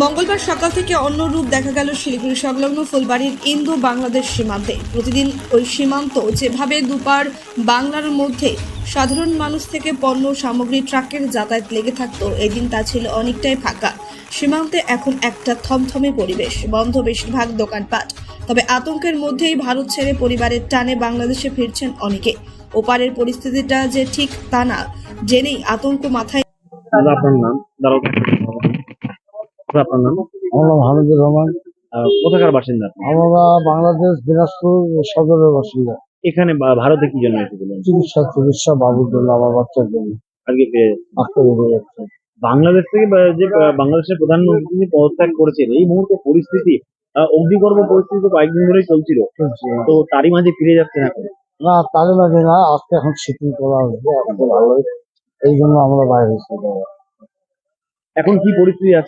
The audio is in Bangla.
মঙ্গলবার সকাল থেকে অন্য রূপ দেখা গেল শিলিগুড়ি সংলগ্ন ফুলবাড়ির ইন্দো বাংলাদেশ সীমান্তে। প্রতিদিন ওই সীমান্ত যেভাবে দুপার বাংলার মধ্যে সাধারণ মানুষ থেকে পণ্য সামগ্রী ট্রাকের যাতায়াত লেগে থাকতো, এদিন তা ছিল অনেকটাই ফাঁকা। সীমান্তে এখন একটা থমথমে পরিবেশ, বন্ধ বেশিরভাগ দোকানপাট। তবে আতঙ্কের মধ্যেই ভারত ছেড়ে পরিবারের টানে বাংলাদেশে ফিরছেন অনেকে। ওপারের পরিস্থিতিটা যে ঠিক তা না জেনেই আতঙ্ক মাথায়। আপনার নাম? আপনার নাম? আমার নাম হামিদুর রহমান। কোথাকার বাসিন্দা আপনি? আমরা বাংলাদেশ দিনাজপুর সদরের বাসিন্দা। এখানে ভারতে কি জন্য এসেছিলেন? চিকিৎসা বাবুর জন্য, আমার বাচ্চার জন্য। আজকে ফিরে যাচ্ছেন। আজকে বেরিয়ে যাচ্ছে। বাংলাদেশ থেকে বাংলাদেশের প্রধানমন্ত্রী তিনি পদত্যাগ করেছেন, এই মুহূর্তে পরিস্থিতি অগ্নিগর্ভ পরিস্থিতি তো কয়েকদিন ধরেই চলছিল, তো তারই মাঝে ফিরে যাচ্ছেন এখন। না, তার মাঝে না, আজকে এখন শিপিং করা হয়েছে, আজকে ভালোই, এই জন্য আমরা বাইরে এসেছি। এখন কি পরিস্থিতি আছে